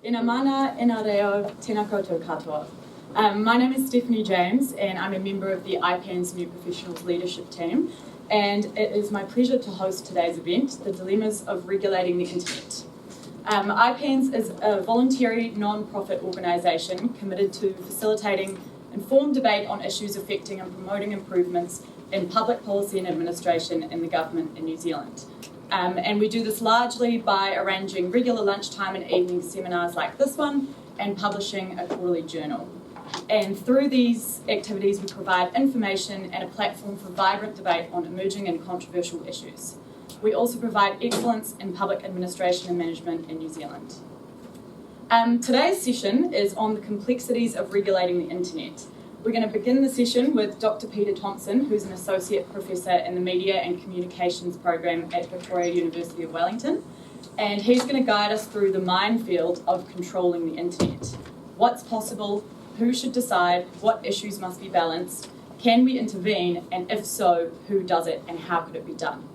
Ina mana, ina reo, tēnā koutou katoa. My name is Stephanie James, and I'm a member of the IPANZ New Professionals Leadership Team, and it is my pleasure to host today's event, The Dilemmas of Regulating the Internet. IPANZ is a voluntary non-profit organisation committed to facilitating informed debate on issues affecting and promoting improvements in public policy and administration in the government in New Zealand. And we do this largely by arranging regular lunchtime and evening seminars like this one and publishing a quarterly journal. And through these activities, we provide information and a platform for vibrant debate on emerging and controversial issues. We also provide excellence in public administration and management in New Zealand. Today's session is on the complexities of regulating the internet. We're going to begin the session with Dr. Peter Thompson, who's an Associate Professor in the Media and Communications Program at Victoria University of Wellington. And he's going to guide us through the minefield of controlling the internet. What's possible, who should decide, what issues must be balanced, can we intervene, and if so, who does it and how could it be done?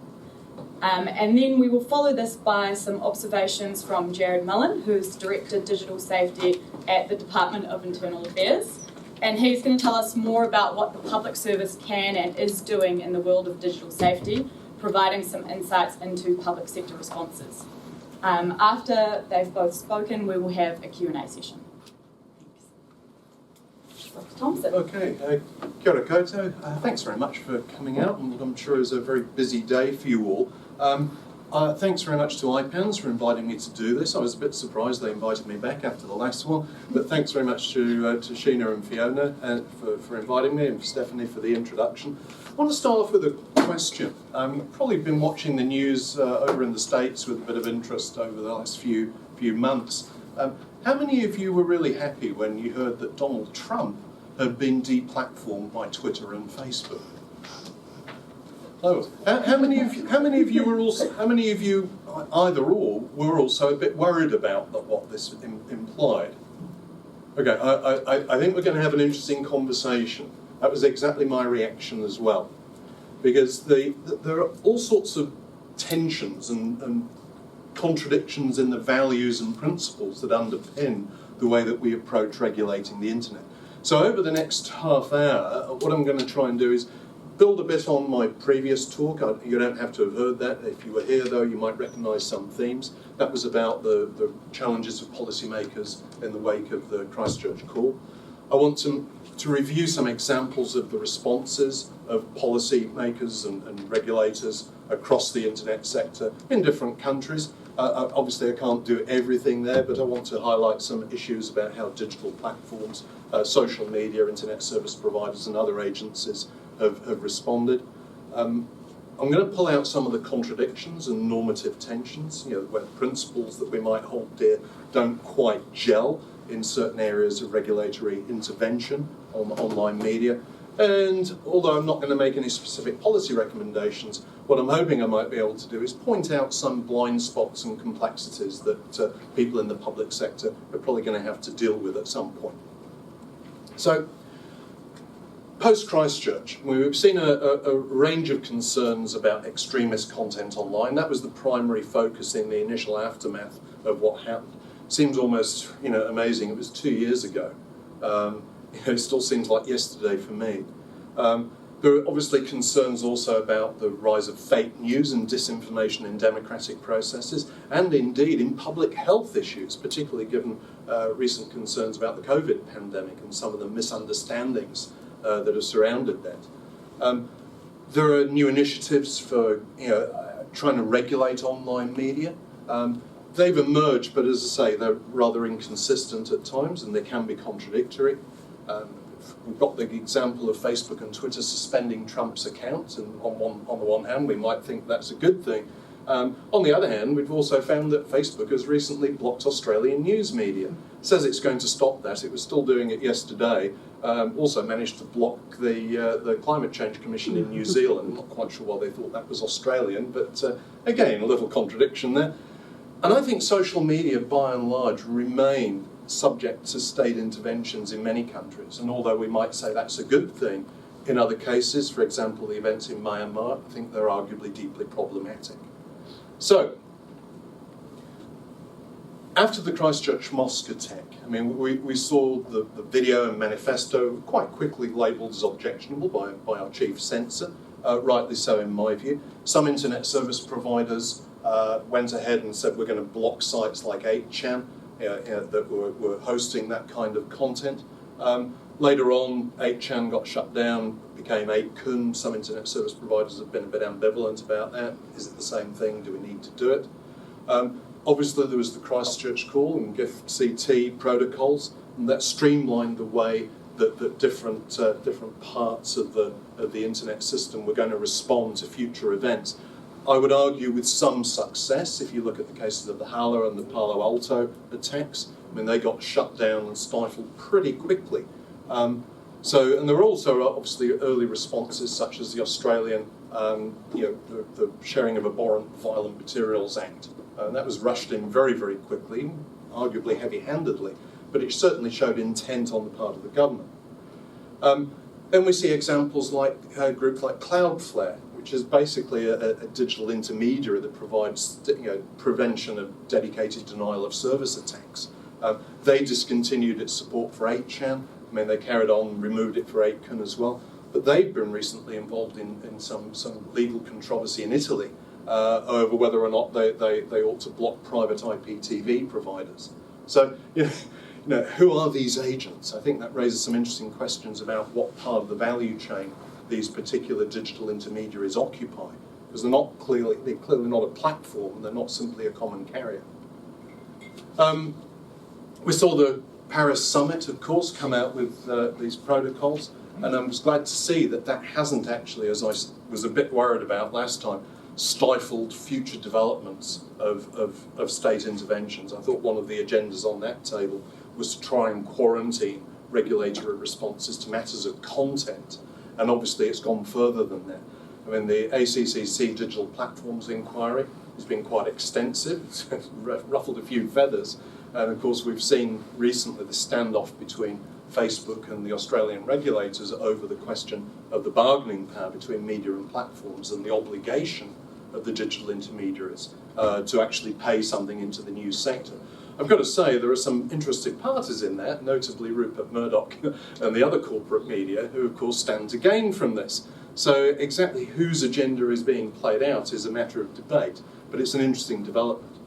And then we will follow this by some observations from Jared Mullen, who's Director Digital Safety at the Department of Internal Affairs. And he's going to tell us more about what the public service can and is doing in the world of digital safety, providing some insights into public sector responses. After they've both spoken, we will have a Q&A session. Dr. Thompson. Okay, kia ora koutou. Thanks very much for coming out, and I'm sure it was a very busy day for you all. Thanks very much to IPANZ for inviting me to do this. I was a bit surprised they invited me back after the last one, but thanks very much to Sheena and Fiona for inviting me, and for Stephanie for the introduction. I want to start off with a question. You've probably been watching the news over in the States with a bit of interest over the last few months. How many of you were really happy when you heard that Donald Trump had been deplatformed by Twitter and Facebook? Oh, how many of you were also? How many of you, either or, were also a bit worried about what this implied? Okay, I think we're going to have an interesting conversation. That was exactly my reaction as well, because there are all sorts of tensions and contradictions in the values and principles that underpin the way that we approach regulating the internet. So over the next half hour, what I'm going to try and do is build a bit on my previous talk. You don't have to have heard that. If you were here, though, you might recognise some themes. That was about the challenges of policymakers in the wake of the Christchurch call. I want to review some examples of the responses of policymakers and regulators across the internet sector in different countries. Obviously, I can't do everything there, but I want to highlight some issues about how digital platforms, social media, internet service providers and other agencies have responded. I'm going to pull out some of the contradictions and normative tensions, where principles that we might hold dear don't quite gel in certain areas of regulatory intervention on online media. And although I'm not going to make any specific policy recommendations, what I'm hoping I might be able to do is point out some blind spots and complexities that people in the public sector are probably going to have to deal with at some point. So, post-Christchurch, we've seen a range of concerns about extremist content online. That was the primary focus in the initial aftermath of what happened. Seems almost, amazing. It was 2 years ago. It still seems like yesterday for me. There are obviously concerns also about the rise of fake news and disinformation in democratic processes, and indeed in public health issues, particularly given recent concerns about the COVID pandemic and some of the misunderstandings that have surrounded that. There are new initiatives for trying to regulate online media. They've emerged, but as I say, they're rather inconsistent at times and they can be contradictory. We've got the example of Facebook and Twitter suspending Trump's account, and on the one hand we might think that's a good thing. On the other hand, we've also found that Facebook has recently blocked Australian news media. It says it's going to stop that. It was still doing it yesterday. Also managed to block the Climate Change Commission in New Zealand. I'm not quite sure why they thought that was Australian, but again, a little contradiction there. And I think social media, by and large, remain subject to state interventions in many countries. And although we might say that's a good thing, in other cases, for example, the events in Myanmar, I think they're arguably deeply problematic. So, After the Christchurch Mosque attack, I mean, we saw the video and manifesto quite quickly labelled as objectionable by our chief censor, rightly so in my view. Some internet service providers went ahead and said we're going to block sites like 8chan that were hosting that kind of content. Later on, 8chan got shut down, became 8kun. Some internet service providers have been a bit ambivalent about that. Is it the same thing? Do we need to do it? Obviously, there was the Christchurch call and GIF-CT protocols, and that streamlined the way that different parts of the internet system were going to respond to future events. I would argue with some success. If you look at the cases of the Hala and the Palo Alto attacks, I mean, they got shut down and stifled pretty quickly. And there were also obviously early responses, such as the Australian, the Sharing of Abhorrent Violent Materials Act. That was rushed in very, very quickly, arguably heavy-handedly, but it certainly showed intent on the part of the government. Then we see examples like a group like Cloudflare, which is basically a digital intermediary that provides prevention of dedicated denial of service attacks. They discontinued its support for 8chan. I mean, they carried on, removed it for 8kun as well, but they've been recently involved in some legal controversy in Italy over whether or not they ought to block private IPTV providers. So, who are these agents? I think that raises some interesting questions about what part of the value chain these particular digital intermediaries occupy, because they're clearly not a platform, they're not simply a common carrier. We saw the Paris summit, of course, come out with these protocols, and I was glad to see that hasn't actually, as I was a bit worried about last time, stifled future developments of state interventions. I thought one of the agendas on that table was to try and quarantine regulatory responses to matters of content, and obviously it's gone further than that. I mean, the ACCC Digital Platforms Inquiry has been quite extensive, it's ruffled a few feathers, and of course we've seen recently the standoff between Facebook and the Australian regulators over the question of the bargaining power between media and platforms and the obligation of the digital intermediaries to actually pay something into the news sector. I've got to say there are some interested parties in that, notably Rupert Murdoch and the other corporate media, who of course stand to gain from this. So exactly whose agenda is being played out is a matter of debate, but it's an interesting development.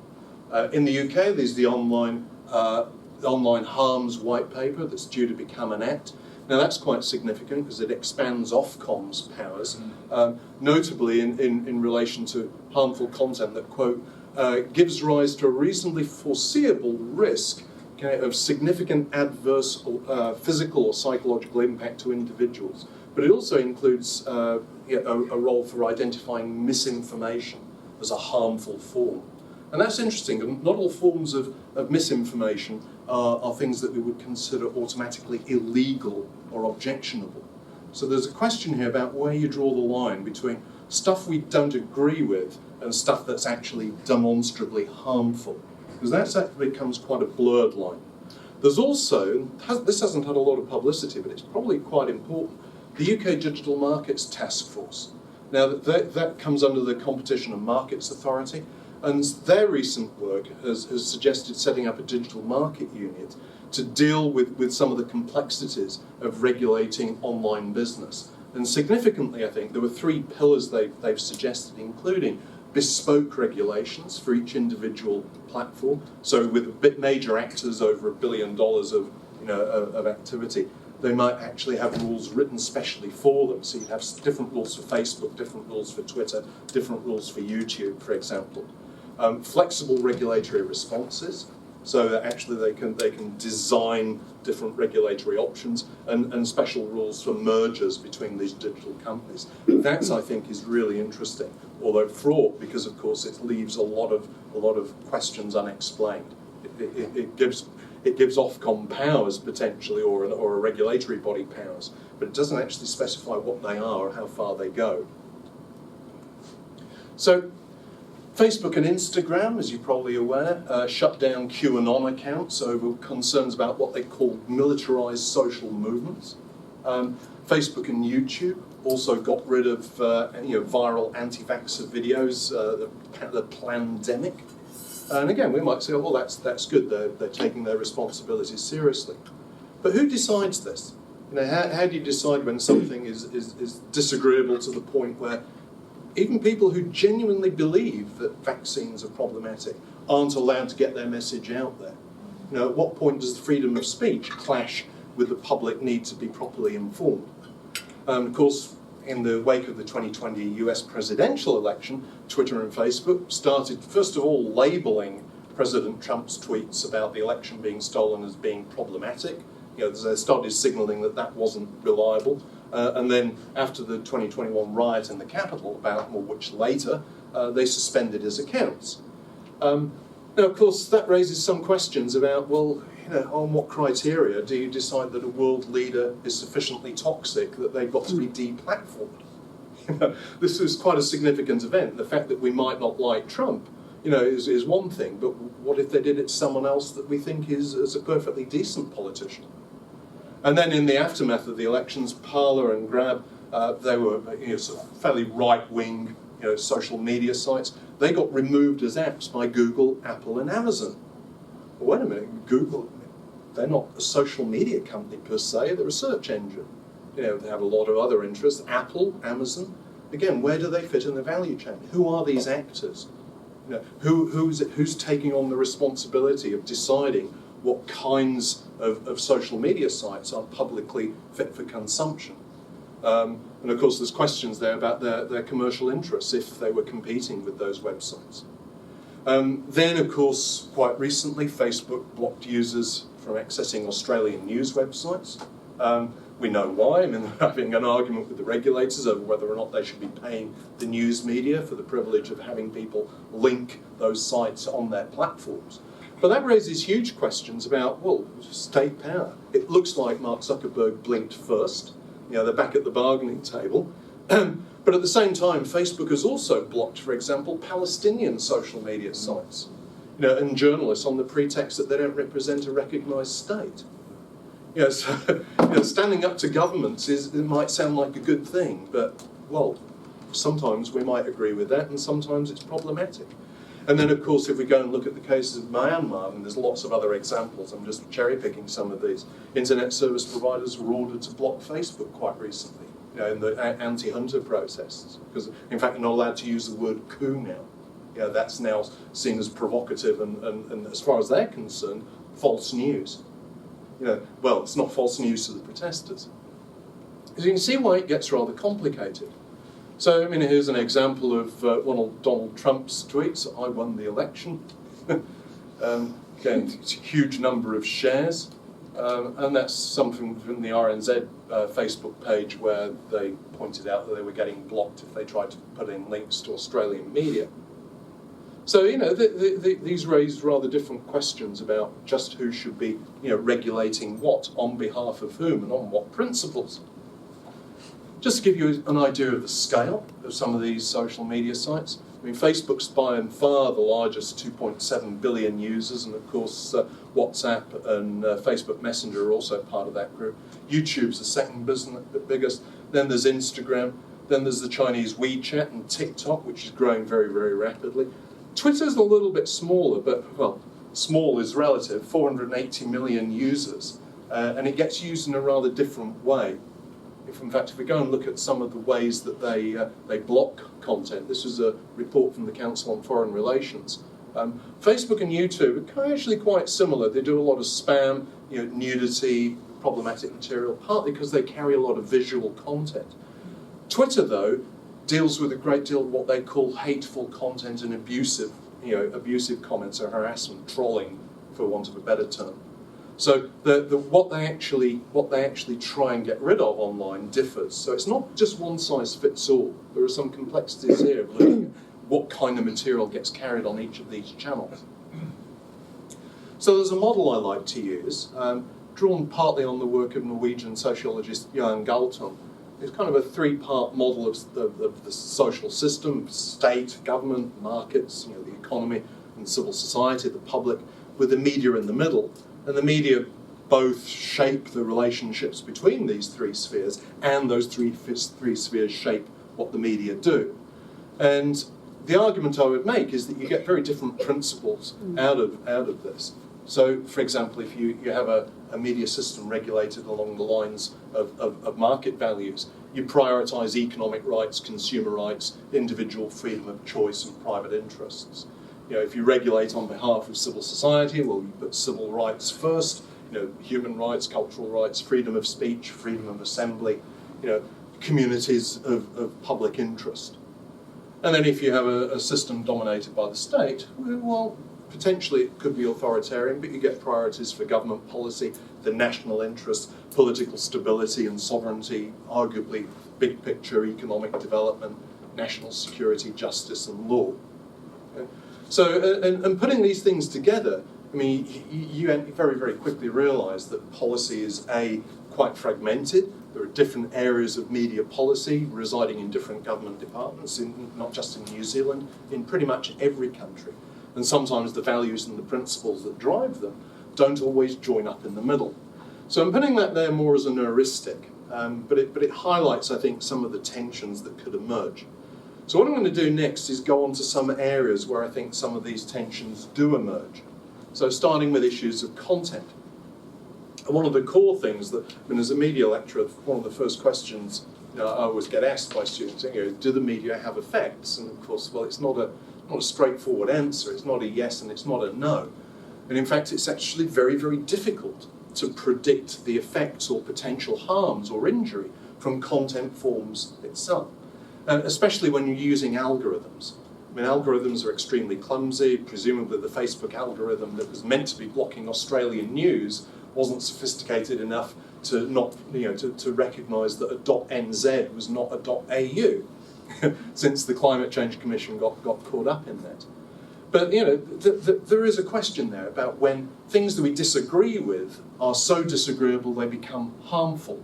In the UK, there's the online harms white paper that's due to become an act. Now that's quite significant because it expands Ofcom's powers, notably in relation to harmful content that, quote, gives rise to a reasonably foreseeable risk of significant adverse physical or psychological impact to individuals. But it also includes a role for identifying misinformation as a harmful form. And that's interesting, and not all forms of misinformation are things that we would consider automatically illegal or objectionable. So there's a question here about where you draw the line between stuff we don't agree with and stuff that's actually demonstrably harmful, because that becomes quite a blurred line. There's also, this hasn't had a lot of publicity, but it's probably quite important, the UK Digital Markets Task Force. Now that comes under the Competition and Markets Authority, and their recent work has suggested setting up a digital market unit to deal with some of the complexities of regulating online business. And significantly, I think, there were three pillars they've suggested, including bespoke regulations for each individual platform. So with major actors over $1 billion of activity, they might actually have rules written specially for them. So you'd have different rules for Facebook, different rules for Twitter, different rules for YouTube, for example. Flexible regulatory responses, so that actually they can design different regulatory options, and special rules for mergers between these digital companies. That, I think, is really interesting, although fraught, because of course it leaves a lot of questions unexplained. It gives Ofcom powers potentially, or a regulatory body powers, but it doesn't actually specify what they are or how far they go. So Facebook and Instagram, as you're probably aware, shut down QAnon accounts over concerns about what they call militarized social movements. Facebook and YouTube also got rid of viral anti-vaxxer videos, the pandemic. And again, we might say, oh, well, that's good. They're taking their responsibilities seriously. But who decides this? How do you decide when something is disagreeable to the point where even people who genuinely believe that vaccines are problematic aren't allowed to get their message out there? At what point does the freedom of speech clash with the public need to be properly informed? Of course, in the wake of the 2020 US presidential election, Twitter and Facebook started, first of all, labeling President Trump's tweets about the election being stolen as being problematic. They started signaling that wasn't reliable. And then after the 2021 riot in the Capitol, about which later, they suspended his accounts. Now, of course, that raises some questions about, well, on what criteria do you decide that a world leader is sufficiently toxic that they've got to be deplatformed? This is quite a significant event. The fact that we might not like Trump, is one thing, but what if they did it to someone else that we think is a perfectly decent politician? And then in the aftermath of the elections, Parler and Grab, they were sort of fairly right-wing social media sites. They got removed as apps by Google, Apple, and Amazon. Well, wait a minute, Google, they're not a social media company per se, they're a search engine. They have a lot of other interests. Apple, Amazon, again, where do they fit in the value chain? Who are these actors? Who's taking on the responsibility of deciding what kinds of social media sites are publicly fit for consumption? And of course, there's questions there about their commercial interests if they were competing with those websites. Then, of course, quite recently, Facebook blocked users from accessing Australian news websites. We know why. They're having an argument with the regulators over whether or not they should be paying the news media for the privilege of having people link those sites on their platforms. But that raises huge questions about, well, state power. It looks like Mark Zuckerberg blinked first. They're back at the bargaining table. But at the same time, Facebook has also blocked, for example, Palestinian social media sites, and journalists on the pretext that they don't represent a recognised state. So, standing up to governments it might sound like a good thing, but, well, sometimes we might agree with that, and sometimes it's problematic. And then, of course, if we go and look at the cases of Myanmar, and there's lots of other examples, I'm just cherry-picking some of these, internet service providers were ordered to block Facebook quite recently, in the anti-hunter protests, because, in fact, you're not allowed to use the word coup now. That's now seen as provocative and, as far as they're concerned, false news. Well, it's not false news to the protesters. As you can see why it gets rather complicated. So, here's an example of one of Donald Trump's tweets. I won the election. Again, it's a huge number of shares. And that's something from the RNZ Facebook page where they pointed out that they were getting blocked if they tried to put in links to Australian media. So, these raise rather different questions about just who should be, regulating what, on behalf of whom, and on what principles. Just to give you an idea of the scale of some of these social media sites, Facebook's by and far the largest, 2.7 billion users, and of course WhatsApp and Facebook Messenger are also part of that group. YouTube's the second biggest, then there's Instagram, then there's the Chinese WeChat and TikTok, which is growing very, very rapidly. Twitter's a little bit smaller, but, well, small is relative, 480 million users, and it gets used in a rather different way. In fact, if we go and look at some of the ways that they block content, this was a report from the Council on Foreign Relations. Facebook and YouTube are actually quite similar. They do a lot of spam, nudity, problematic material, partly because they carry a lot of visual content. Twitter, though, deals with a great deal of what they call hateful content and abusive comments or harassment, trolling, for want of a better term. So what they actually try and get rid of online differs. So it's not just one size fits all. There are some complexities here of looking at what kind of material gets carried on each of these channels. So there's a model I like to use, drawn partly on the work of Norwegian sociologist Jan Galtung. It's kind of a three-part model of the social system: state, government, markets, the economy and civil society, the public, with the media in the middle. And the media both shape the relationships between these three spheres, and those three spheres shape what the media do. And the argument I would make is that you get very different principles out of this. So, for example, if you have a media system regulated along the lines of market values, you prioritise economic rights, consumer rights, individual freedom of choice and private interests. If you regulate on behalf of civil society, well, you put civil rights first, human rights, cultural rights, freedom of speech, freedom of assembly, communities of public interest. And then if you have a system dominated by the state, well, potentially it could be authoritarian, but you get priorities for government policy, the national interest, political stability and sovereignty, arguably big picture economic development, national security, justice and law. Okay? So, and putting these things together, I mean, you very, very quickly realise that policy is quite fragmented. There are different areas of media policy residing in different government departments, not just in New Zealand, in pretty much every country. And sometimes the values and the principles that drive them don't always join up in the middle. So I'm putting that there more as an heuristic, but it highlights, I think, some of the tensions that could emerge. So what I'm going to do next is go on to some areas where I think some of these tensions do emerge. So starting with issues of content. And one of the core things that, as a media lecturer, one of the first questions I always get asked by students, do the media have effects? And of course, well, it's not a straightforward answer. It's not a yes and it's not a no. And in fact, it's actually very, very difficult to predict the effects or potential harms or injury from content forms itself, especially when you're using algorithms. I mean, algorithms are extremely clumsy. Presumably the Facebook algorithm that was meant to be blocking Australian news wasn't sophisticated enough to not, to recognise that a .nz was not a .au, since the Climate Change Commission got caught up in that. But there is a question there about when things that we disagree with are so disagreeable they become harmful.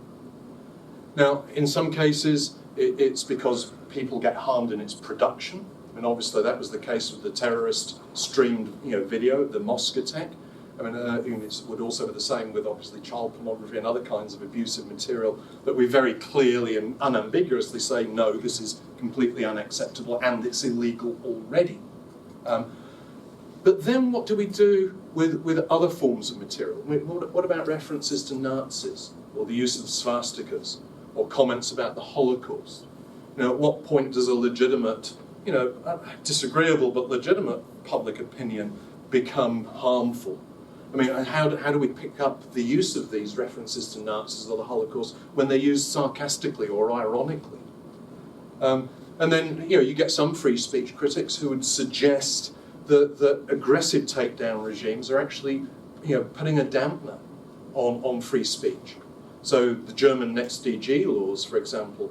Now, in some cases, it's because people get harmed in its production. I mean, obviously that was the case with the terrorist streamed video, the mosque attack. I mean, it would also be the same with obviously child pornography and other kinds of abusive material that we very clearly and unambiguously say, no, this is completely unacceptable and it's illegal already. But then what do we do with other forms of material? I mean, what about references to Nazis or the use of swastikas or comments about the Holocaust? At what point does a legitimate, disagreeable but legitimate public opinion become harmful? I mean, how do we pick up the use of these references to Nazis or the Holocaust when they're used sarcastically or ironically? And then, you get some free speech critics who would suggest that aggressive takedown regimes are actually, putting a dampener on free speech. So the German NetzDG laws, for example,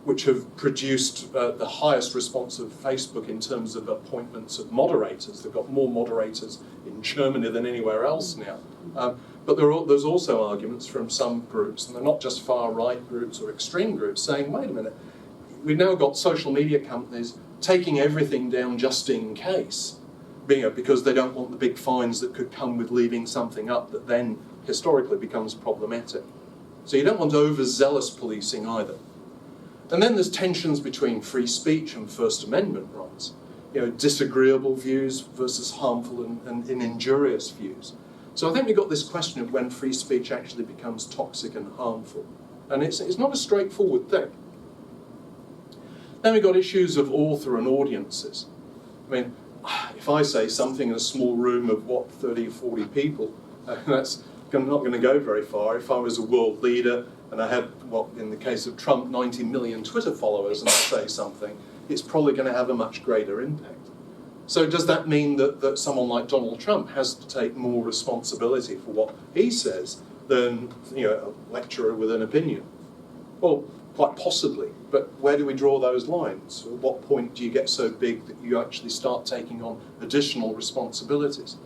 which have produced the highest response of Facebook in terms of appointments of moderators. They've got more moderators in Germany than anywhere else now. But there's also arguments from some groups, and they're not just far-right groups or extreme groups, saying, wait a minute, we've now got social media companies taking everything down just in case, because they don't want the big fines that could come with leaving something up that then historically becomes problematic. So you don't want overzealous policing either. And then there's tensions between free speech and First Amendment rights. Disagreeable views versus harmful and injurious views. So I think we've got this question of when free speech actually becomes toxic and harmful. And it's not a straightforward thing. Then we've got issues of author and audiences. I mean, if I say something in a small room of, 30 or 40 people, that's not going to go very far. If I was a world leader and I had, in the case of Trump, 90 million Twitter followers, and I say something, it's probably going to have a much greater impact. So does that mean that someone like Donald Trump has to take more responsibility for what he says than a lecturer with an opinion? Well, quite possibly, but where do we draw those lines? At what point do you get so big that you actually start taking on additional responsibilities?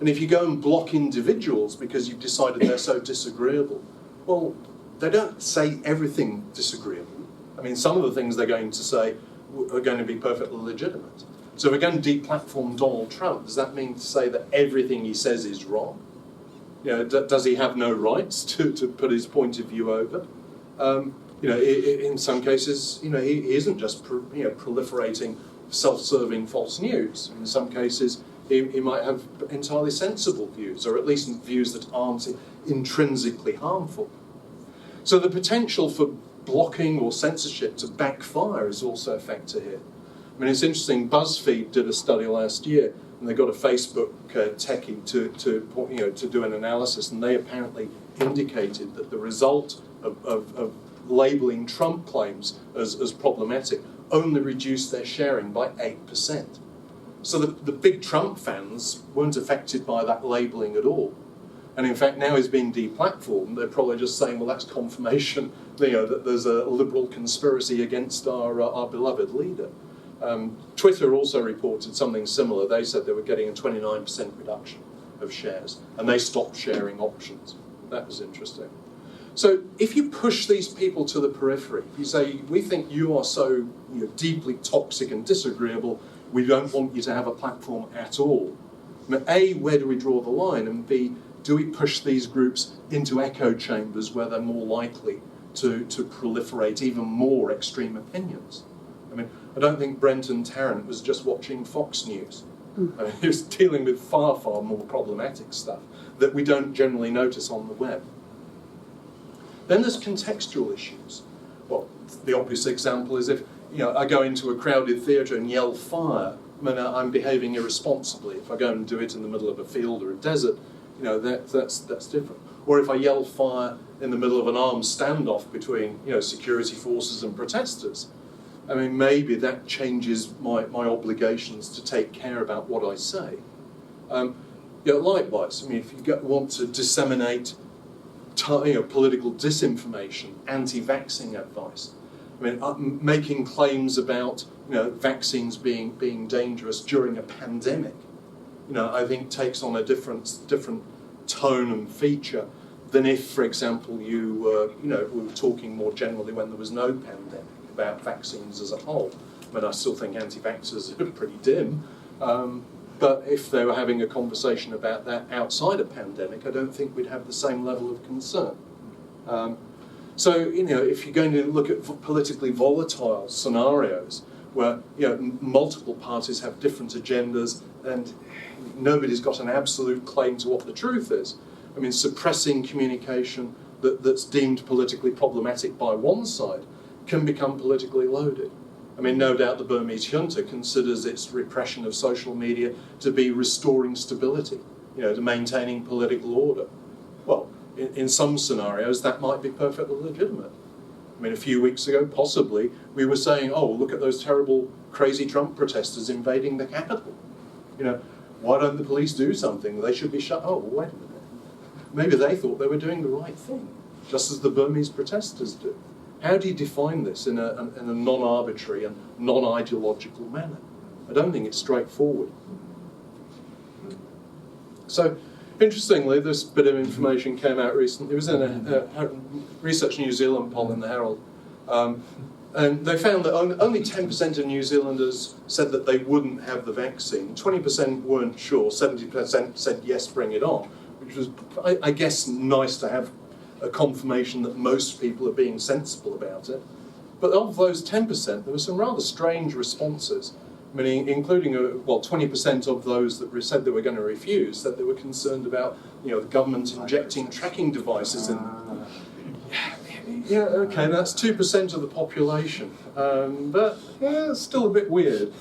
And if you go and block individuals because you've decided they're so disagreeable, well, they don't say everything disagreeable. I mean, some of the things they're going to say are going to be perfectly legitimate. So if we're going to deplatform Donald Trump, does that mean to say that everything he says is wrong? Does he have no rights to put his point of view over? In some cases, he isn't just proliferating self-serving false news. In some cases, he might have entirely sensible views, or at least views that aren't intrinsically harmful. So the potential for blocking or censorship to backfire is also a factor here. I mean, it's interesting, BuzzFeed did a study last year, and they got a Facebook techie to do an analysis, and they apparently indicated that the result of labelling Trump claims as problematic only reduced their sharing by 8%. So the big Trump fans weren't affected by that labelling at all. And in fact, now he's been deplatformed, they're probably just saying, well, that's confirmation, that there's a liberal conspiracy against our beloved leader. Twitter also reported something similar. They said they were getting a 29% reduction of shares, and they stopped sharing options. That was interesting. So if you push these people to the periphery, if you say, we think you are so deeply toxic and disagreeable, we don't want you to have a platform at all. I mean, A, where do we draw the line? And B, do we push these groups into echo chambers where they're more likely to proliferate even more extreme opinions? I mean, I don't think Brenton Tarrant was just watching Fox News. I mean, he was dealing with far, far more problematic stuff that we don't generally notice on the web. Then there's contextual issues. Well, the obvious example is if I go into a crowded theatre and yell fire, I mean, I'm behaving irresponsibly. If I go and do it in the middle of a field or a desert, that's different. Or if I yell fire in the middle of an armed standoff between security forces and protesters, I mean, maybe that changes my obligations to take care about what I say. Likewise, I mean, if you want to disseminate political disinformation, anti-vaccine advice, I mean, making claims about vaccines being dangerous during a pandemic, I think takes on a different tone and feature than if, for example, you were talking more generally when there was no pandemic about vaccines as a whole. I mean, I still think anti-vaxxers are pretty dim, but if they were having a conversation about that outside a pandemic, I don't think we'd have the same level of concern. So, if you're going to look at politically volatile scenarios where, multiple parties have different agendas and nobody's got an absolute claim to what the truth is, I mean, suppressing communication that's deemed politically problematic by one side can become politically loaded. I mean, no doubt the Burmese junta considers its repression of social media to be restoring stability, to maintaining political order. Well, in some scenarios, that might be perfectly legitimate. I mean, a few weeks ago, possibly, we were saying, oh, look at those terrible, crazy Trump protesters invading the Capitol. Why don't the police do something? They should be shut. Oh, well, wait a minute. Maybe they thought they were doing the right thing, just as the Burmese protesters do. How do you define this in a non-arbitrary and non-ideological manner? I don't think it's straightforward. So, interestingly, this bit of information came out recently. It was in a Research New Zealand poll in the Herald. And they found that only 10% of New Zealanders said that they wouldn't have the vaccine. 20% weren't sure. 70% said, yes, bring it on. Which was, I guess, nice to have a confirmation that most people are being sensible about it. But of those 10%, there were some rather strange responses. I mean, including, 20% of those that said they were going to refuse, said they were concerned about, the government injecting tracking devices in them. Yeah, okay, that's 2% of the population. But, it's still a bit weird.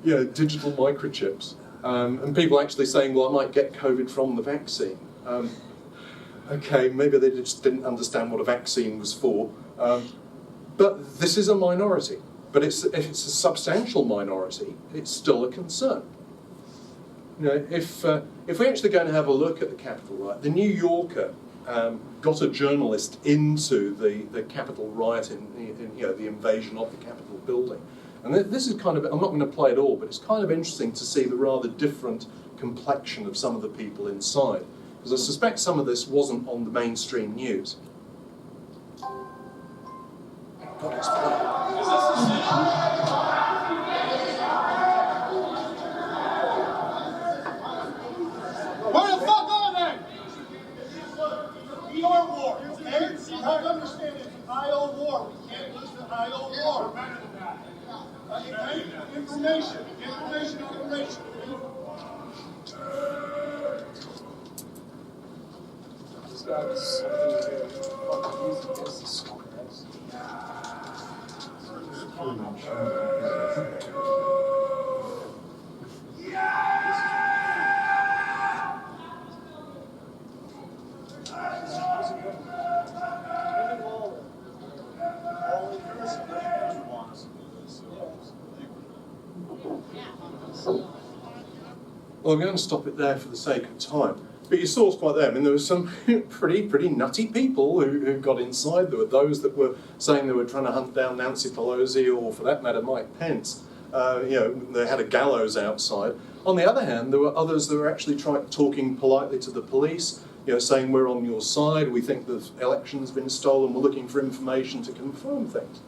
Digital microchips. And people actually saying, well, I might get COVID from the vaccine. Okay, maybe they just didn't understand what a vaccine was for. But this is a minority. But if it's a substantial minority, it's still a concern. If we're actually going to have a look at the Capitol riot, the New Yorker got a journalist into the Capitol riot in the invasion of the Capitol building. And this is kind of, I'm not going to play it all, but it's kind of interesting to see the rather different complexion of some of the people inside. Because I suspect some of this wasn't on the mainstream news. God, it's Where the fuck are they? We are war, okay? You have to understand it's an IO war. We can't lose the IO war. We're better than that. Information operation. This guy's something to fucking use against the smartass. Well, I'm going to stop it there for the sake of time. But you saw quite there. I mean, there were some pretty nutty people who got inside. There were those that were saying they were trying to hunt down Nancy Pelosi, or for that matter, Mike Pence. They had a gallows outside. On the other hand, there were others that were actually talking politely to the police, saying we're on your side, we think the election's been stolen, we're looking for information to confirm things.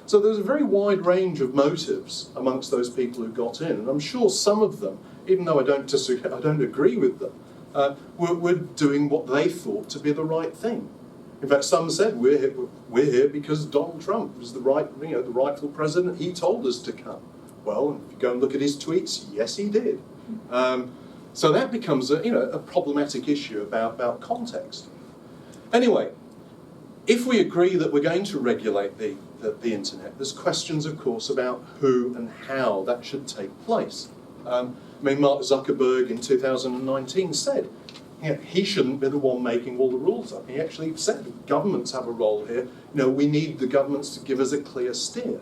So there's a very wide range of motives amongst those people who got in, and I'm sure some of them, even though I don't agree with them, were doing what they thought to be the right thing. In fact, some said we're here because Donald Trump was the rightful president. He told us to come. Well, if you go and look at his tweets, yes, he did. So that becomes a problematic issue about context. Anyway, if we agree that we're going to regulate the internet, there's questions, of course, about who and how that should take place. Mark Zuckerberg in 2019 said he shouldn't be the one making all the rules up. He actually said governments have a role here. We need the governments to give us a clear steer.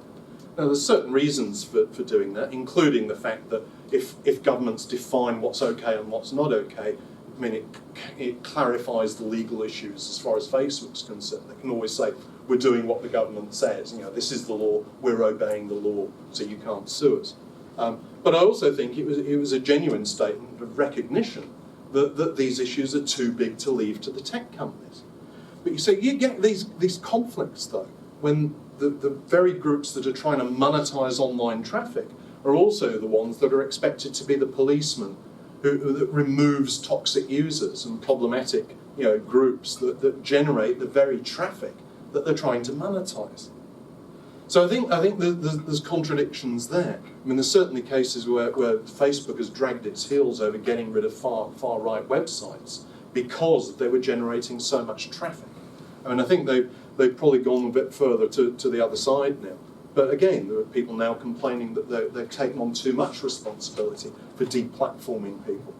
Now, there's certain reasons for doing that, including the fact that if governments define what's okay and what's not okay, it clarifies the legal issues as far as Facebook's concerned. They can always say, we're doing what the government says. This is the law, we're obeying the law, so you can't sue us. But I also think it was a genuine statement of recognition that these issues are too big to leave to the tech companies. But you get these conflicts, though, when the very groups that are trying to monetize online traffic are also the ones that are expected to be the policemen that removes toxic users and problematic groups that generate the very traffic that they're trying to monetize. So I think there's contradictions there. There's certainly cases where Facebook has dragged its heels over getting rid of far-right websites because they were generating so much traffic. I think they've probably gone a bit further to the other side now. But again, there are people now complaining that they've taken on too much responsibility for deplatforming people.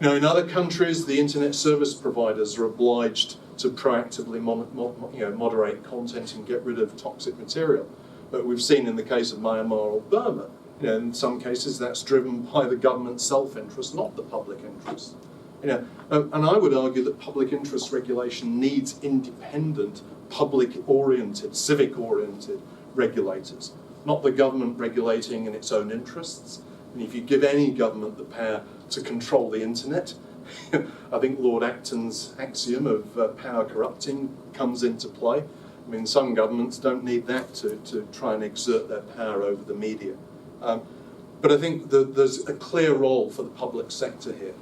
In other countries, the internet service providers are obliged to proactively moderate content and get rid of toxic material. But we've seen in the case of Myanmar or Burma, in some cases that's driven by the government's self-interest, not the public interest. And I would argue that public interest regulation needs independent, public-oriented, civic-oriented regulators, not the government regulating in its own interests. And if you give any government the power to control the internet, I think Lord Acton's axiom of power corrupting comes into play. Some governments don't need that to try and exert their power over the media. But I think that there's a clear role for the public sector here.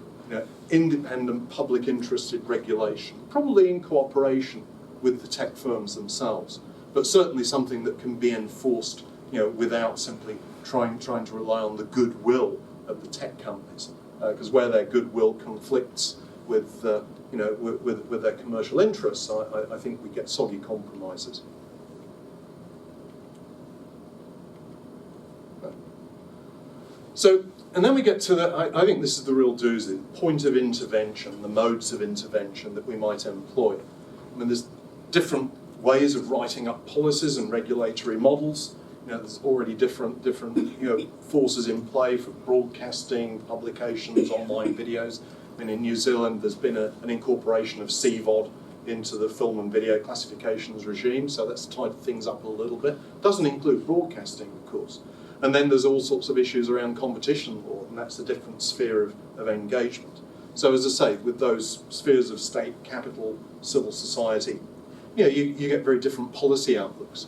Independent, public-interested regulation, probably in cooperation with the tech firms themselves, but certainly something that can be enforced, without simply trying to rely on the goodwill of the tech companies, because where their goodwill conflicts with their commercial interests, I think we get soggy compromises. So, and then we get to I think this is the real doozy, point of intervention, the modes of intervention that we might employ. There's different ways of writing up policies and regulatory models. There's already different forces in play for broadcasting, publications, online videos. In New Zealand, there's been an incorporation of CVOD into the film and video classifications regime, so that's tied things up a little bit. Doesn't include broadcasting, of course. And then there's all sorts of issues around competition law, and that's a different sphere of engagement. So as I say, with those spheres of state, capital, civil society, you get very different policy outlooks.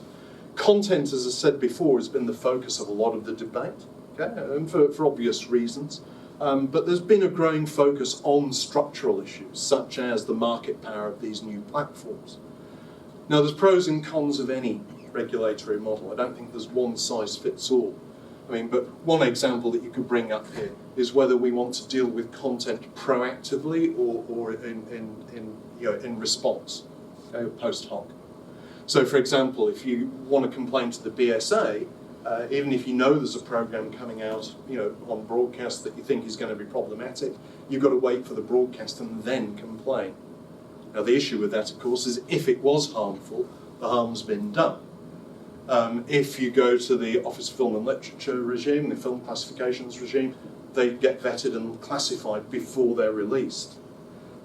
Content, as I said before, has been the focus of a lot of the debate, okay? And for obvious reasons. But there's been a growing focus on structural issues, such as the market power of these new platforms. Now, there's pros and cons of any regulatory model. I don't think there's one size fits all. But one example that you could bring up here is whether we want to deal with content proactively or in response, post hoc. So, for example, if you want to complain to the BSA, even if you know there's a program coming out, on broadcast that you think is going to be problematic, you've got to wait for the broadcast and then complain. Now, the issue with that, of course, is if it was harmful, the harm's been done. If you go to the Office of Film and Literature regime, the film classifications regime, they get vetted and classified before they're released.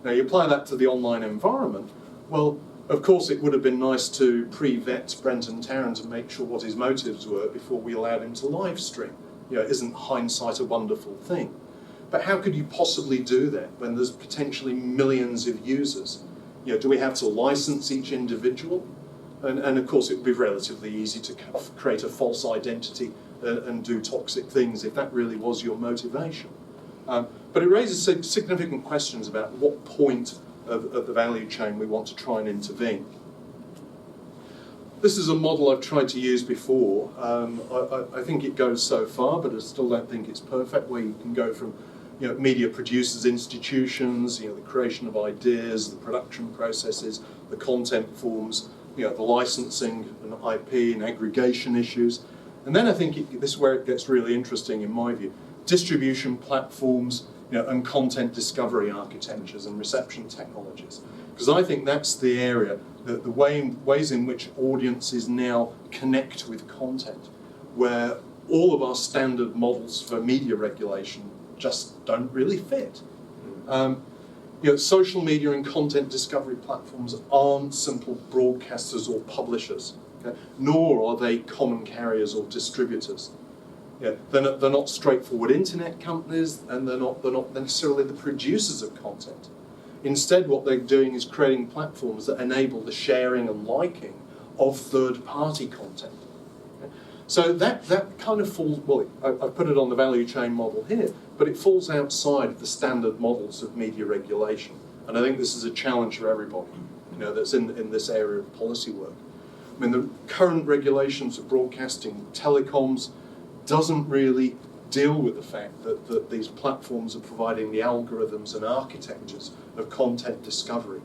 Now, you apply that to the online environment, well, of course, it would have been nice to pre-vet Brenton Tarrant and make sure what his motives were before we allowed him to live stream. Isn't hindsight a wonderful thing? But how could you possibly do that when there's potentially millions of users? Do we have to license each individual? And of course, it would be relatively easy to create a false identity and do toxic things if that really was your motivation. But it raises significant questions about what point of the value chain we want to try and intervene. This is a model I've tried to use before. I think it goes so far, but I still don't think it's perfect, where you can go from media producers, institutions, the creation of ideas, the production processes, the content forms, the licensing and IP and aggregation issues. And then I think this is where it gets really interesting in my view. Distribution platforms, and content discovery architectures and reception technologies. Because I think that's the area, the ways in which audiences now connect with content, where all of our standard models for media regulation just don't really fit. Social media and content discovery platforms aren't simple broadcasters or publishers, okay? Nor are they common carriers or distributors. They're not straightforward internet companies, and they're not necessarily the producers of content. Instead, what they're doing is creating platforms that enable the sharing and liking of third-party content. Okay? So that kind of falls, well, I've put it on the value chain model here, but it falls outside of the standard models of media regulation. And I think this is a challenge for everybody, that's in this area of policy work. The current regulations of broadcasting, telecoms, doesn't really deal with the fact that these platforms are providing the algorithms and architectures of content discovery.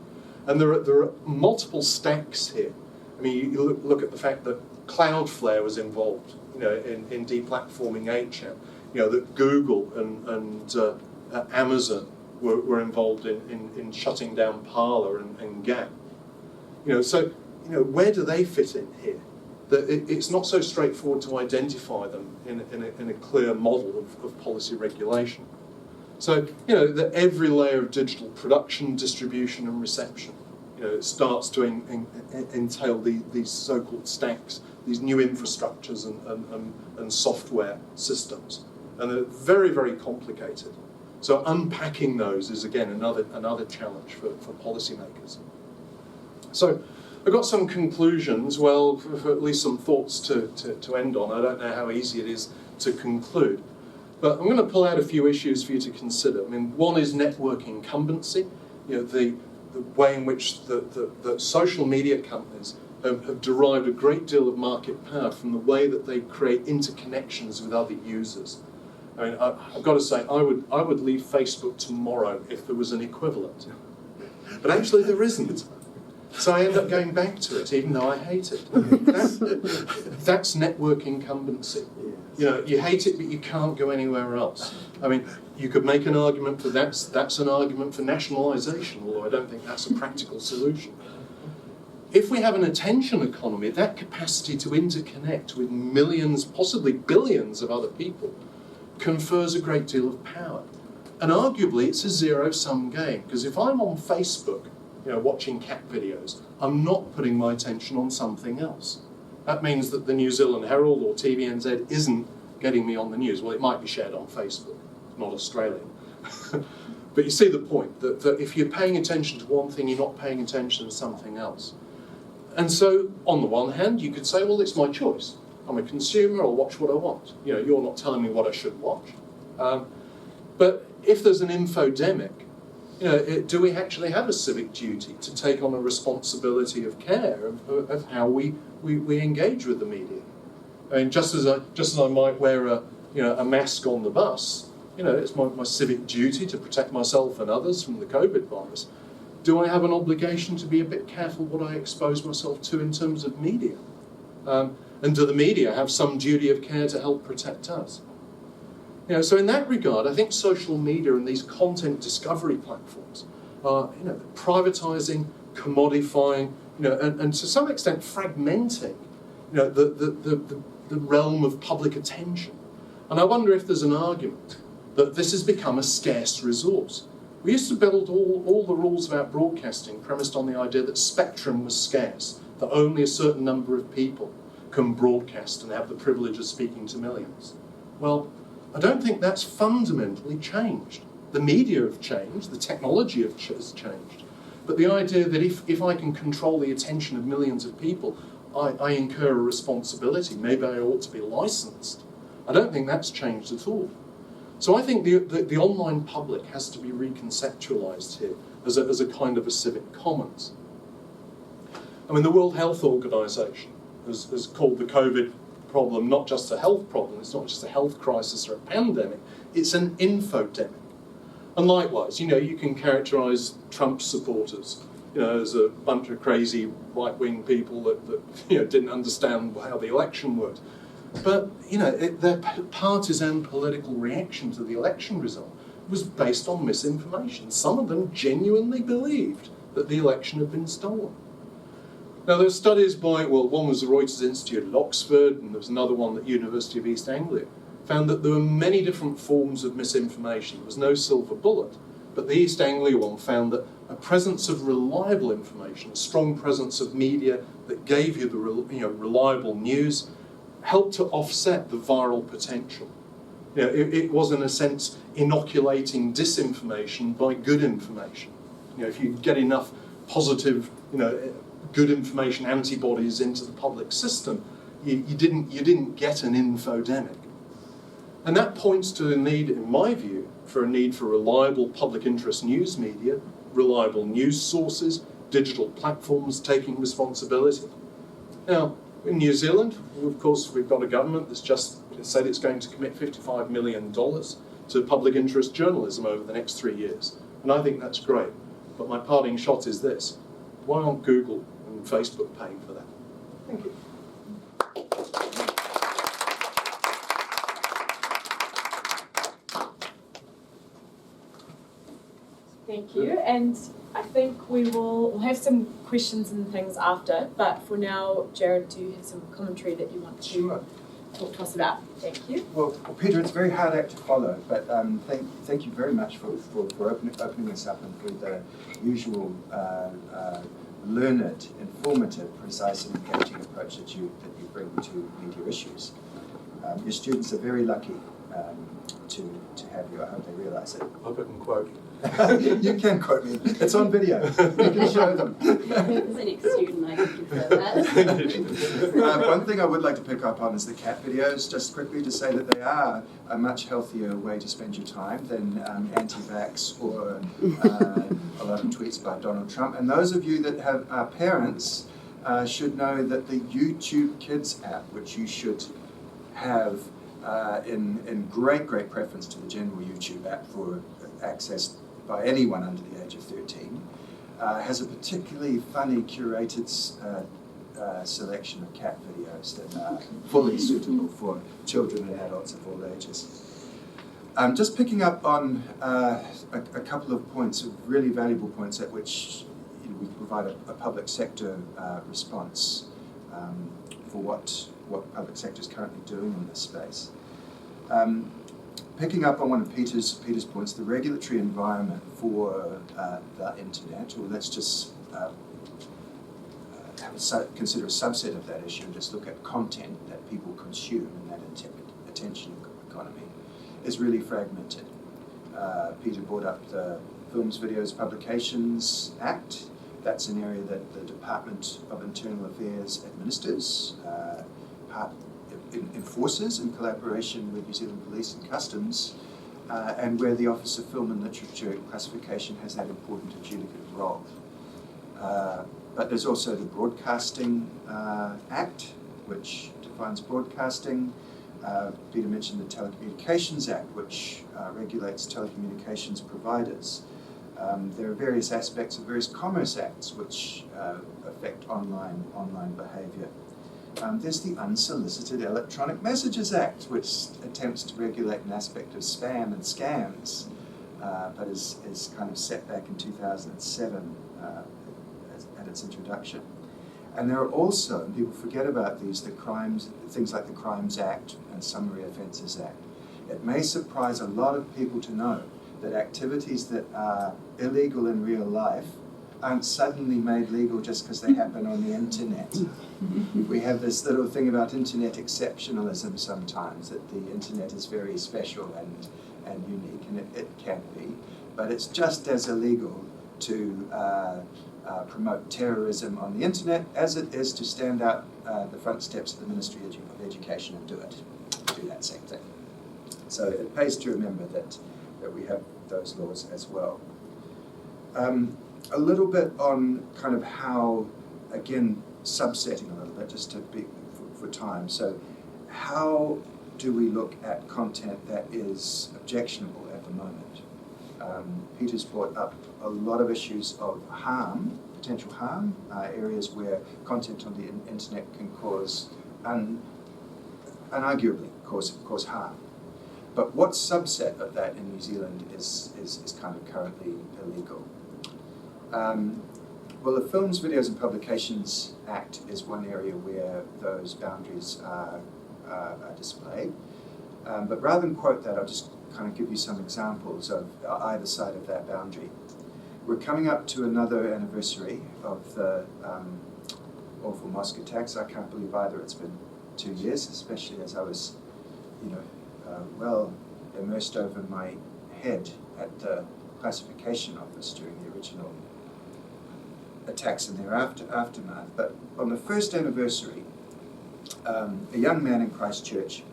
And there are multiple stacks here. You look at the fact that Cloudflare was involved, in deplatforming 8chan, that Google and Amazon were involved in shutting down Parler and Gap. Where do they fit in here? That it's not so straightforward to identify them in a clear model of policy regulation. So, that every layer of digital production, distribution and reception, it starts to entail these so-called stacks, these new infrastructures and software systems. And they're very, very complicated. So unpacking those is, again, another challenge for policymakers. So, I've got some conclusions, for at least some thoughts to end on. I don't know how easy it is to conclude. But I'm going to pull out a few issues for you to consider. One is network incumbency, the way in which the social media companies have derived a great deal of market power from the way that they create interconnections with other users. I've got to say, I would leave Facebook tomorrow if there was an equivalent. But actually there isn't. So I end up going back to it, even though I hate it. That's network incumbency. You hate it, but you can't go anywhere else. You could make an argument for that's an argument for nationalisation, although I don't think that's a practical solution. If we have an attention economy, that capacity to interconnect with millions, possibly billions of other people, confers a great deal of power. And arguably, it's a zero-sum game, because if I'm on Facebook, watching cat videos, I'm not putting my attention on something else. That means that the New Zealand Herald or TVNZ isn't getting me on the news. Well, it might be shared on Facebook, not Australian. But you see the point, that if you're paying attention to one thing, you're not paying attention to something else. And so, on the one hand, you could say, well, it's my choice. I'm a consumer, I'll watch what I want. You're not telling me what I should watch. But if there's an infodemic, do we actually have a civic duty to take on a responsibility of care of how we engage with the media? I mean, just as I might wear a mask on the bus, it's my civic duty to protect myself and others from the COVID virus. Do I have an obligation to be a bit careful what I expose myself to in terms of media? And do the media have some duty of care to help protect us? So in that regard, I think social media and these content discovery platforms are, privatising, commodifying, and to some extent fragmenting, the realm of public attention. And I wonder if there's an argument that this has become a scarce resource. We used to build all the rules about broadcasting premised on the idea that spectrum was scarce, that only a certain number of people can broadcast and have the privilege of speaking to millions. Well, I don't think that's fundamentally changed. The media have changed, the technology has changed, but the idea that if I can control the attention of millions of people, I incur a responsibility, maybe I ought to be licensed. I don't think that's changed at all. So I think the online public has to be reconceptualised here as a kind of a civic commons. I mean, the World Health Organization has called the COVID problem not just a health problem, it's not just a health crisis or a pandemic, it's an infodemic. And likewise, you can characterise Trump supporters, as a bunch of crazy right-wing people that didn't understand how the election worked. But, their partisan political reaction to the election result was based on misinformation. Some of them genuinely believed that the election had been stolen. Now, there are studies one was the Reuters Institute at Oxford, and there was another one at the University of East Anglia, found that there were many different forms of misinformation. There was no silver bullet, but the East Anglia one found that a presence of reliable information, a strong presence of media that gave you the reliable news, helped to offset the viral potential. It was, in a sense, inoculating disinformation by good information. If you get enough positive, good information antibodies into the public system, you didn't get an infodemic. And that points to the need, in my view, for a need for reliable public interest news media, reliable news sources, digital platforms taking responsibility. Now, in New Zealand, of course, we've got a government that's just said it's going to commit $55 million to public interest journalism over the next 3 years. And I think that's great. But my parting shot is this: why aren't Google and Facebook paying for that? Thank you. Thank you, and I think we'll have some questions and things after, but for now, Jared, do you have some commentary that you want to talk to us about? Thank you. Well, Peter, it's a very hard act to follow, but thank you very much for opening us up and for the usual learned, informative, precise and engaging approach that you bring to media issues. Your students are very lucky to have you. I hope they realise it. I hope I can quote you. You can quote me. It's on video. You can show them. As an ex-student, I can confirm that. One thing I would like to pick up on is the cat videos, just quickly to say that they are a much healthier way to spend your time than anti-vax or a lot of tweets by Donald Trump. And those of you that are parents should know that the YouTube Kids app, which you should have in great preference to the general YouTube app for access by anyone under the age of 13, has a particularly funny curated selection of cat videos that are fully suitable for children and adults of all ages. Just picking up on a couple of points, really valuable points at which we can provide a public sector response for what public sector is currently doing in this space. Picking up on one of Peter's points, the regulatory environment for the internet, or let's just consider a subset of that issue and just look at content that people consume in that attention economy, is really fragmented. Peter brought up the Films, Videos, Publications Act. That's an area that the Department of Internal Affairs administers, enforces in collaboration with New Zealand Police and Customs, and where the Office of Film and Literature Classification has that important adjudicative role. But there's also the Broadcasting Act, which defines broadcasting. Peter mentioned the Telecommunications Act, which regulates telecommunications providers. There are various aspects of various commerce acts which affect online behaviour. There's the Unsolicited Electronic Messages Act, which attempts to regulate an aspect of spam and scams, but is kind of set back in 2007 at its introduction. And there are also, and people forget about these, things like the Crimes Act and Summary Offences Act. It may surprise a lot of people to know that activities that are illegal in real life aren't suddenly made legal just because they happen on the internet. We have this little thing about internet exceptionalism sometimes, that the internet is very special and unique, and it can be, but it's just as illegal to promote terrorism on the internet as it is to stand out the front steps of the Ministry of Education and do that same thing. So it pays to remember that we have those laws as well. A little bit on kind of how, again, subsetting a little bit, just to be for time. So how do we look at content that is objectionable at the moment? Peter's brought up a lot of issues of harm, potential harm, areas where content on the internet can cause, unarguably, cause harm. But what subset of that in New Zealand is kind of currently illegal? Well, the Films, Videos and Publications Act is one area where those boundaries are displayed. But rather than quote that, I'll just kind of give you some examples of either side of that boundary. We're coming up to another anniversary of the awful mosque attacks. I can't believe either it's been 2 years, especially as I was, well immersed over my head at the classification office during the original attacks and their aftermath. But on the first anniversary, a young man in Christchurch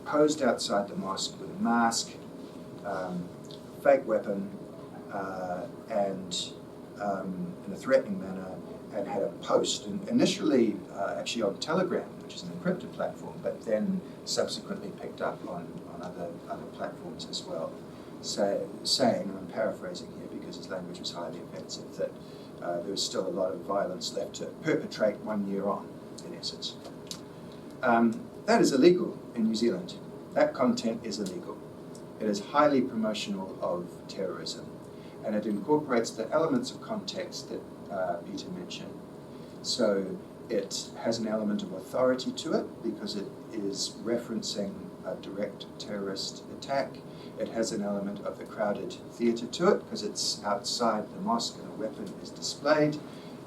posed outside the mosque with a mask, fake weapon, and in a threatening manner, and had a post, and initially actually on Telegram, which is an encrypted platform, but then subsequently picked up on other platforms as well, saying, and I'm paraphrasing here because his language was highly offensive, that there was still a lot of violence left to perpetrate 1 year on, in essence. That is illegal in New Zealand. That content is illegal. It is highly promotional of terrorism, and it incorporates the elements of context that Peter mentioned. So it has an element of authority to it because it is referencing a direct terrorist attack. It has an element of the crowded theatre to it because it's outside the mosque and a weapon is displayed.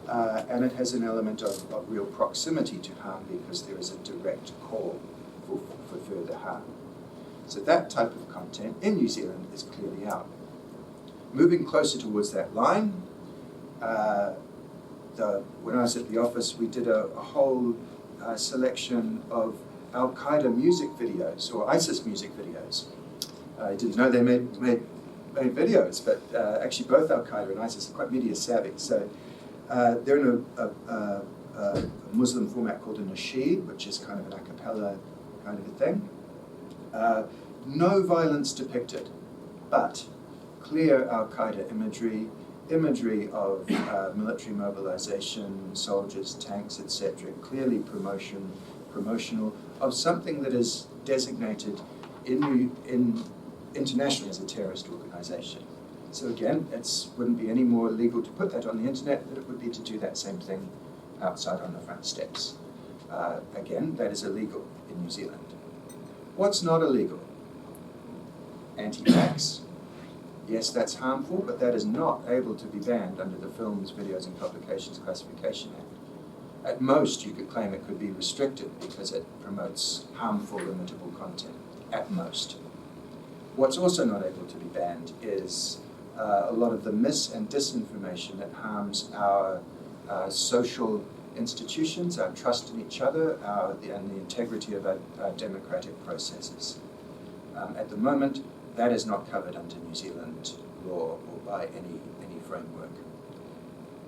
And it has an element of real proximity to harm because there is a direct call for further harm. So that type of content in New Zealand is clearly out. Moving closer towards that line, when I was at the office, we did a whole selection of Al-Qaeda music videos, or ISIS music videos. I didn't know they made videos, but actually both Al-Qaeda and ISIS are quite media savvy. So they're in a Muslim format called a nasheed, which is kind of an a cappella kind of a thing. No violence depicted, but clear Al-Qaeda imagery of military mobilization, soldiers, tanks, etc., clearly promotional of something that is designated internationally as a terrorist organization. So again, it wouldn't be any more illegal to put that on the internet than it would be to do that same thing outside on the front steps. Again, that is illegal in New Zealand. What's not illegal? Anti-vax. Yes, that's harmful, but that is not able to be banned under the Films, Videos and Publications Classification Act. At most, you could claim it could be restricted because it promotes harmful, limitable content, at most. What's also not able to be banned is a lot of the mis- and disinformation that harms our social institutions, our trust in each other, and the integrity of our democratic processes. At the moment, that is not covered under New Zealand law or by any framework.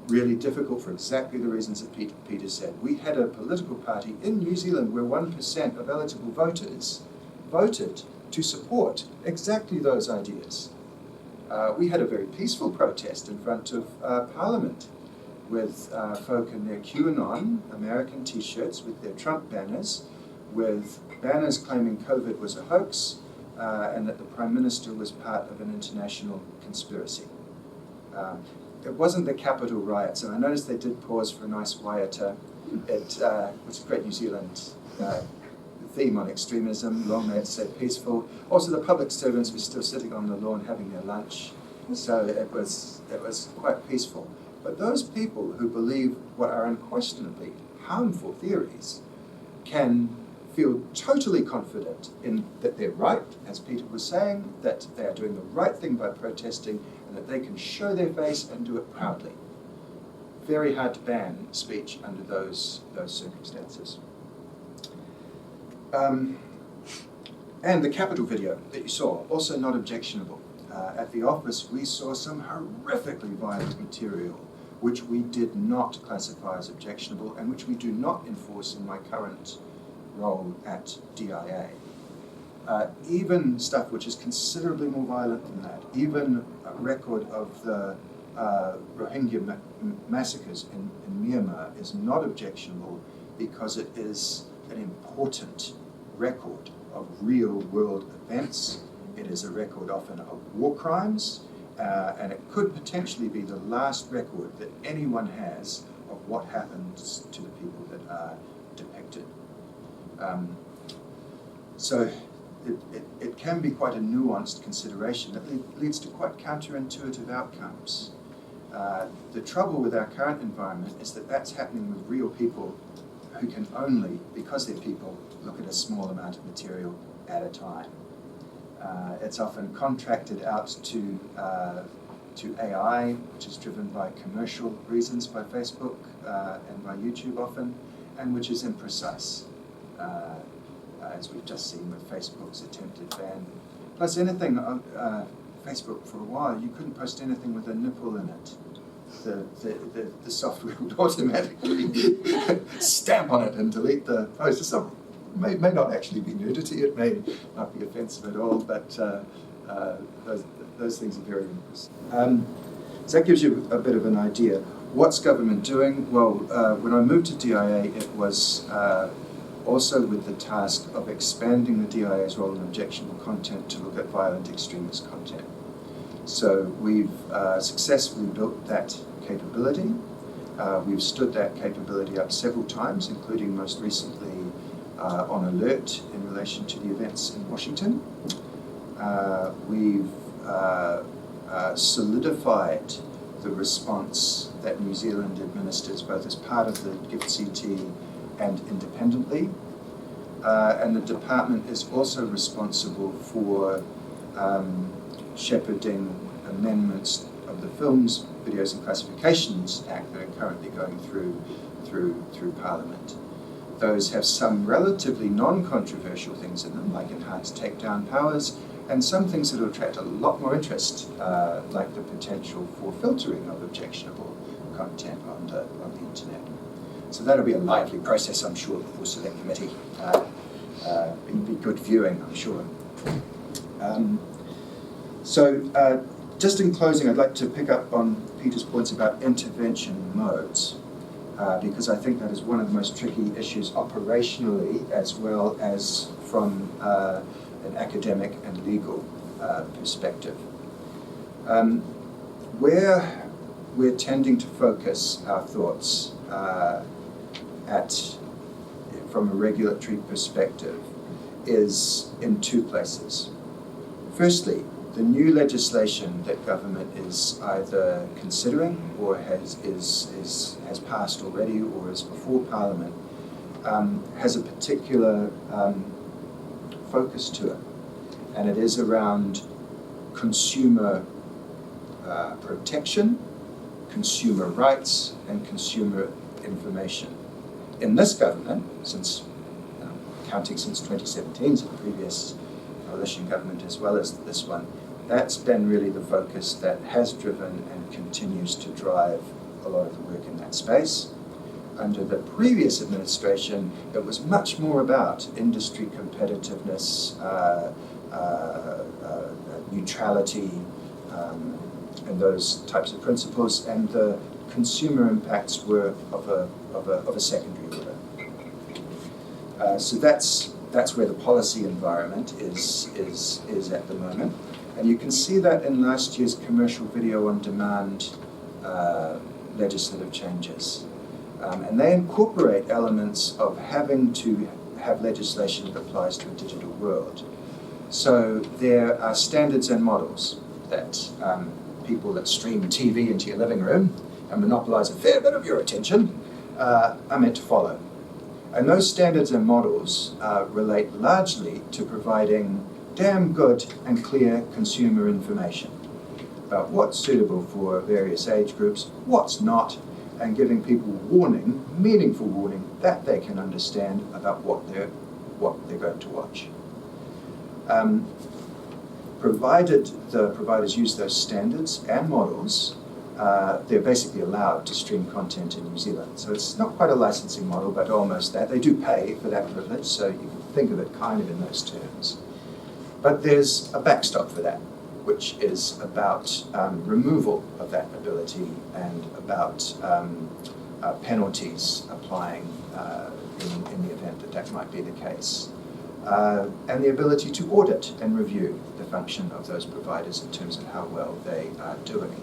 really difficult for exactly the reasons that Peter said. We had a political party in New Zealand where 1% of eligible voters voted to support exactly those ideas. We had a very peaceful protest in front of Parliament with folk in their QAnon American t-shirts with their Trump banners, with banners claiming COVID was a hoax and that the Prime Minister was part of an international conspiracy. It wasn't the Capitol riots, and I noticed they did pause for a nice waiata. It was a great New Zealand theme on extremism, long may it stay peaceful. Also, the public servants were still sitting on the lawn having their lunch, so it was quite peaceful. But those people who believe what are unquestionably harmful theories can feel totally confident in that they're right, as Peter was saying, that they are doing the right thing by protesting, and that they can show their face and do it proudly. Very hard to ban speech under those circumstances. And the Capitol video that you saw, also not objectionable. At the office, we saw some horrifically violent material, which we did not classify as objectionable, and which we do not enforce in my current role at DIA. Even stuff which is considerably more violent than that, even a record of the Rohingya massacres in Myanmar is not objectionable because it is an important record of real-world events. It is a record often of war crimes, and it could potentially be the last record that anyone has of what happens to the people that are depicted. So it can be quite a nuanced consideration that leads to quite counterintuitive outcomes. The trouble with our current environment is that that's happening with real people who can only, because they're people, look at a small amount of material at a time. It's often contracted out to AI, which is driven by commercial reasons by Facebook and by YouTube often, and which is imprecise, as we've just seen with Facebook's attempted ban. Plus anything on Facebook for a while, you couldn't post anything with a nipple in it. The software would automatically stamp on it and delete the post. It may not actually be nudity, it may not be offensive at all, but those things are very interesting. So that gives you a bit of an idea. What's government doing? Well, when I moved to DIA, it was also with the task of expanding the DIA's role in objectionable content to look at violent extremist content. So we've successfully built that capability. We've stood that capability up several times, including most recently on alert in relation to the events in Washington. We've solidified the response that New Zealand administers both as part of the GIFT-CT and independently. And the department is also responsible for shepherding amendments of the Films, Videos and Classifications Act that are currently going through Parliament. Those have some relatively non-controversial things in them, like enhanced takedown powers, and some things that will attract a lot more interest, like the potential for filtering of objectionable content on the internet. So that'll be a lively process, I'm sure, before Select Committee. Be good viewing, I'm sure. So just in closing, I'd like to pick up on Peter's points about intervention modes, because I think that is one of the most tricky issues operationally as well as from an academic and legal perspective. Where we're tending to focus our thoughts from a regulatory perspective is in two places. Firstly, the new legislation that government is either considering or has passed already or is before Parliament has a particular focus to it, and it is around consumer protection, consumer rights, and consumer information. In this government, since counting since 2017, so the previous coalition government as well as this one, that's been really the focus that has driven and continues to drive a lot of the work in that space. Under the previous administration, it was much more about industry competitiveness, neutrality, and those types of principles, and the consumer impacts were of a secondary order. So that's where the policy environment is at the moment. And you can see that in last year's commercial video on demand legislative changes. And they incorporate elements of having to have legislation that applies to a digital world. So there are standards and models that people that stream TV into your living room and monopolize a fair bit of your attention are meant to follow. And those standards and models relate largely to providing damn good and clear consumer information about what's suitable for various age groups, what's not, and giving people warning, meaningful warning, that they can understand about what they're going to watch. Provided the providers use those standards and models, they're basically allowed to stream content in New Zealand. So it's not quite a licensing model, but almost that. They do pay for that privilege, so you can think of it kind of in those terms. But there's a backstop for that, which is about removal of that ability and about penalties applying in the event that that might be the case. And the ability to audit and review the function of those providers in terms of how well they are doing.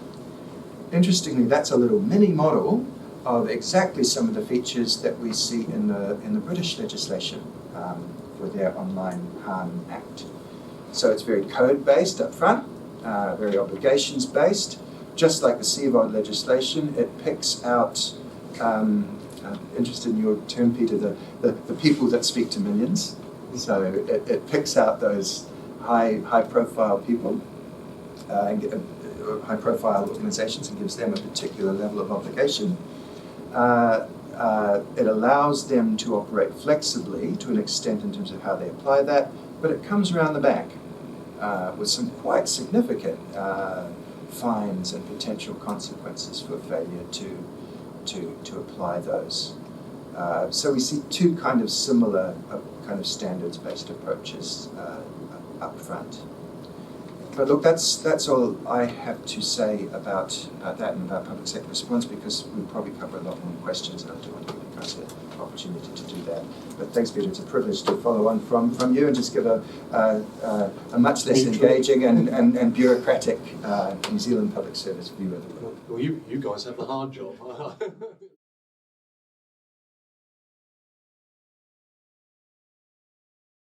Interestingly, that's a little mini model of exactly some of the features that we see in the British legislation for their Online Harm Act. So it's very code-based up front, very obligations-based. Just like the CVOD legislation, it picks out, I'm interested in your term, Peter, the people that speak to millions. So it picks out those high-profile people, high-profile organizations, and gives them a particular level of obligation. It allows them to operate flexibly to an extent in terms of how they apply that, but it comes around the back with some quite significant fines and potential consequences for failure to apply those. So we see two kind of similar kind of standards-based approaches up front. But look, that's all I have to say about that and about public sector response, because we'll probably cover a lot more questions, and I do want to give you guys an opportunity to do that. But thanks, Peter. It's a privilege to follow on from you and just give a much less engaging and bureaucratic New Zealand public service view of the world. Well, you guys have the hard job.